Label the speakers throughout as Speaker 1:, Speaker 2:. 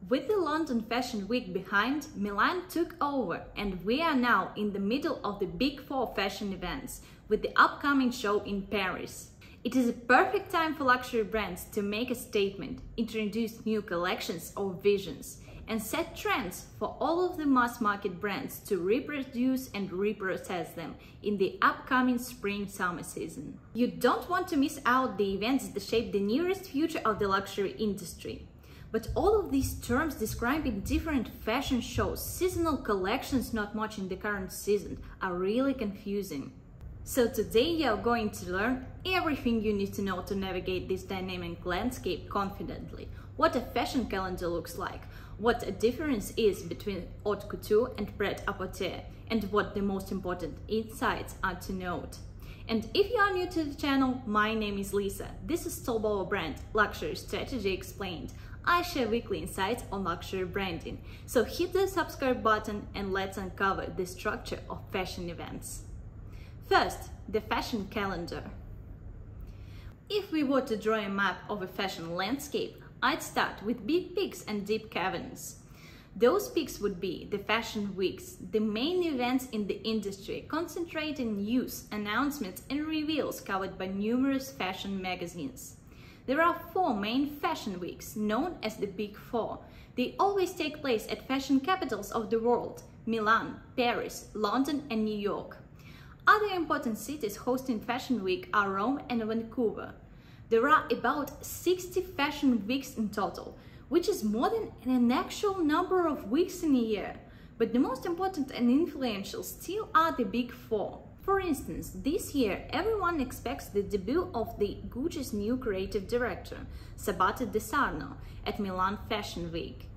Speaker 1: With the London Fashion Week behind, Milan took over, and we are now in the middle of the Big Four fashion events with the upcoming show in Paris. It is a perfect time for luxury brands to make a statement, introduce new collections or visions, and set trends for all of the mass market brands to reproduce and reprocess them in the upcoming spring-summer season. You don't want to miss out the events that shape the nearest future of the luxury industry. But all of these terms describing different fashion shows, seasonal collections not much in the current season, are really confusing. So today you are going to learn everything you need to know to navigate this dynamic landscape confidently, what a fashion calendar looks like, what a difference is between haute couture and pret-a-porter, and what the most important insights are to note. And if you are new to the channel, my name is Lisa. This is Stolbovo Brand Luxury Strategy Explained. I share weekly insights on luxury branding, so hit the subscribe button and let's uncover the structure of fashion events. First, the fashion calendar. If we were to draw a map of a fashion landscape, I'd start with big peaks and deep caverns. Those peaks would be the fashion weeks, the main events in the industry, concentrating news, announcements and reveals covered by numerous fashion magazines. There are four main fashion weeks, known as the Big Four. They always take place at fashion capitals of the world: Milan, Paris, London and New York. Other important cities hosting Fashion Week are Rome and Vancouver. There are about 60 fashion weeks in total, which is more than an actual number of weeks in a year. But the most important and influential still are the Big Four. For instance, this year everyone expects the debut of the Gucci's new creative director, Sabato De Sarno, at Milan Fashion Week.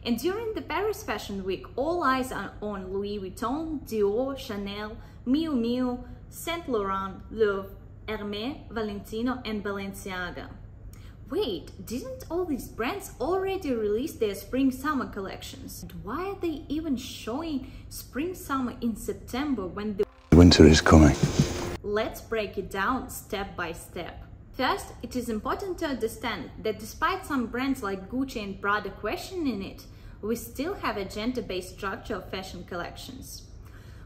Speaker 1: And during the Paris Fashion Week, all eyes are on Louis Vuitton, Dior, Chanel, Miu Miu, Saint Laurent, Loewe, Hermès, Valentino and Balenciaga. Wait, didn't all these brands already release their spring-summer collections? And why are they even showing spring-summer in September when the
Speaker 2: winter is coming?
Speaker 1: Let's break it down step by step. First, it is important to understand that despite some brands like Gucci and Prada questioning it, we still have a gender-based structure of fashion collections.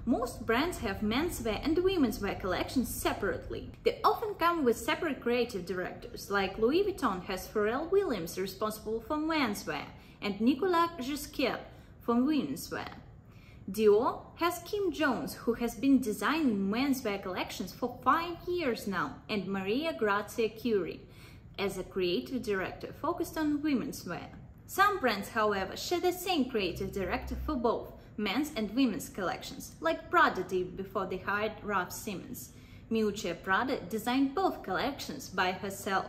Speaker 1: Most brands have menswear and womenswear collections separately. They often come with separate creative directors, like Louis Vuitton has Pharrell Williams responsible for menswear and Nicolas Ghesquière for womenswear. Dior has Kim Jones, who has been designing menswear collections for 5 years now, and Maria Grazia Chiuri as a creative director focused on womenswear. Some brands, however, share the same creative director for both men's and women's collections, like Prada did before they hired Raf Simons. Miuccia Prada designed both collections by herself.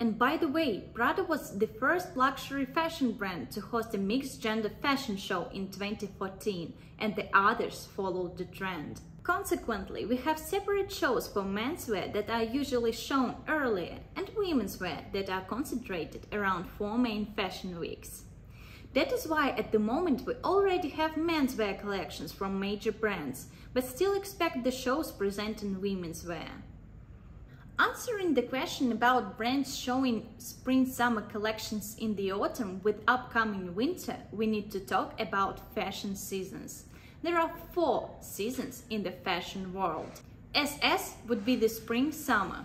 Speaker 1: And by the way, Prada was the first luxury fashion brand to host a mixed-gender fashion show in 2014, and the others followed the trend. Consequently, we have separate shows for menswear that are usually shown earlier, and womenswear that are concentrated around 4 main fashion weeks. That is why at the moment we already have menswear collections from major brands, but still expect the shows presenting womenswear. Answering the question about brands showing spring-summer collections in the autumn with upcoming winter, we need to talk about fashion seasons. There are 4 seasons in the fashion world. SS would be the spring-summer.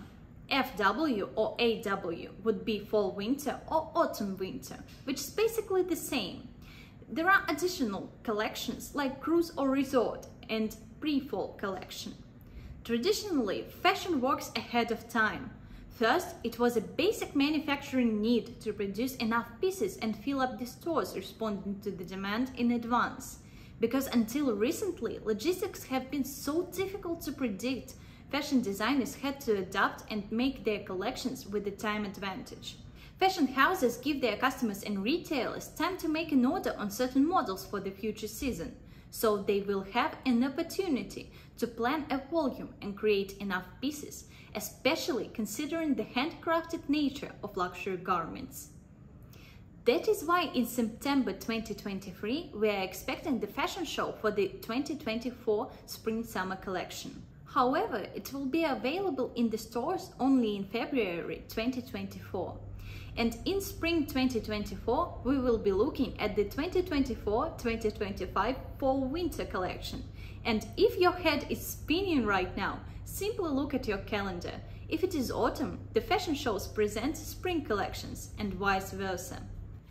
Speaker 1: FW or AW would be fall-winter or autumn-winter, which is basically the same. There are additional collections like cruise or resort and pre-fall collection. Traditionally, fashion works ahead of time. First, it was a basic manufacturing need to produce enough pieces and fill up the stores responding to the demand in advance. Because until recently, logistics have been so difficult to predict, fashion designers had to adapt and make their collections with the time advantage. Fashion houses give their customers and retailers time to make an order on certain models for the future season, so they will have an opportunity to plan a volume and create enough pieces, especially considering the handcrafted nature of luxury garments. That is why in September 2023 we are expecting the fashion show for the 2024 Spring-Summer collection. However, it will be available in the stores only in February 2024. And in spring 2024, we will be looking at the 2024-2025 fall-winter collection. And if your head is spinning right now, simply look at your calendar. If it is autumn, the fashion shows present spring collections and vice versa.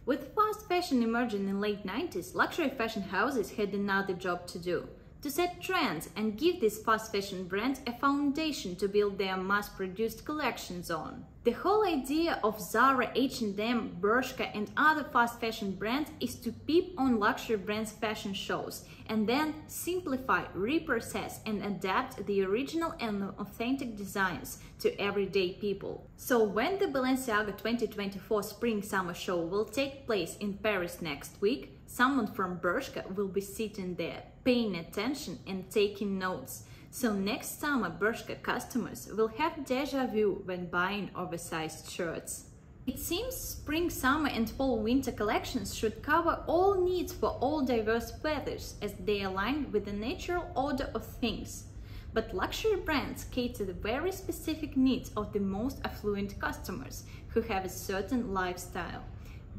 Speaker 1: With fast fashion emerging in late 90s, luxury fashion houses had another job to do: to set trends and give these fast fashion brands a foundation to build their mass-produced collections on. The whole idea of Zara, H&M, Bershka and other fast fashion brands is to peep on luxury brands' fashion shows and then simplify, reprocess and adapt the original and authentic designs to everyday people. So when the Balenciaga 2024 Spring-Summer show will take place in Paris next week, someone from Bershka will be sitting there, paying attention and taking notes. So next summer, Bershka customers will have déjà vu when buying oversized shirts. It seems spring, summer and fall-winter collections should cover all needs for all diverse weathers as they align with the natural order of things. But luxury brands cater the very specific needs of the most affluent customers who have a certain lifestyle.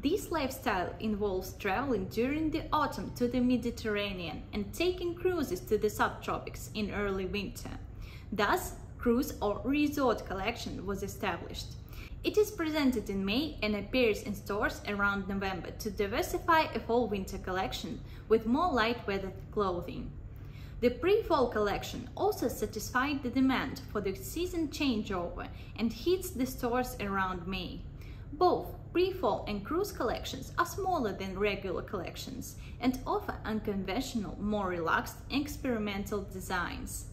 Speaker 1: This lifestyle involves traveling during the autumn to the Mediterranean and taking cruises to the subtropics in early winter. Thus, cruise or resort collection was established. It is presented in May and appears in stores around November to diversify a fall-winter collection with more light-weathered clothing. The pre-fall collection also satisfied the demand for the season changeover and hits the stores around May. Both pre-fall and cruise collections are smaller than regular collections and offer unconventional, more relaxed, experimental designs.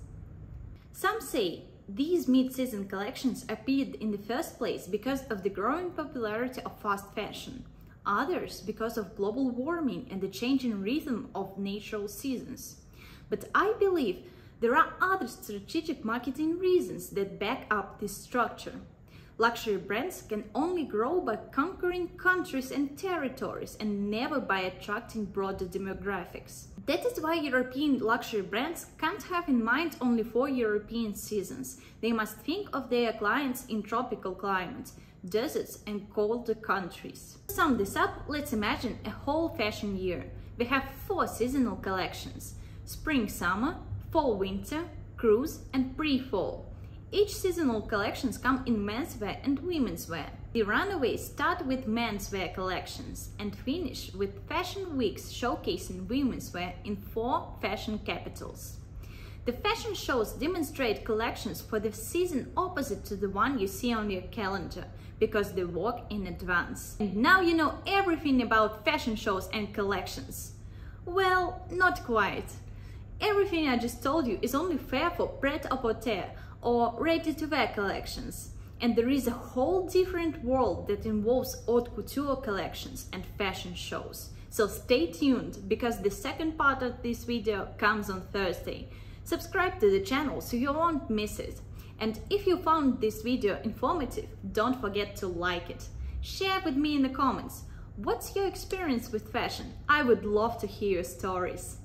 Speaker 1: Some say these mid-season collections appeared in the first place because of the growing popularity of fast fashion, others because of global warming and the changing rhythm of natural seasons. But I believe there are other strategic marketing reasons that back up this structure. Luxury brands can only grow by conquering countries and territories and never by attracting broader demographics. That is why European luxury brands can't have in mind only 4 European seasons. They must think of their clients in tropical climates, deserts and colder countries. To sum this up, let's imagine a whole fashion year. We have 4 seasonal collections: spring-summer, fall-winter, cruise and pre-fall. Each seasonal collections come in menswear and womenswear. The Runways start with menswear collections and finish with fashion weeks showcasing womenswear in 4 fashion capitals. The fashion shows demonstrate collections for the season opposite to the one you see on your calendar, because they work in advance. And now you know everything about fashion shows and collections. Well, not quite. Everything I just told you is only fair for Pret-a-porter or ready-to-wear collections. And there is a whole different world that involves haute couture collections and fashion shows. So stay tuned, because the second part of this video comes on Thursday. Subscribe to the channel so you won't miss it. And if you found this video informative, don't forget to like it. Share with me in the comments. What's your experience with fashion? I would love to hear your stories.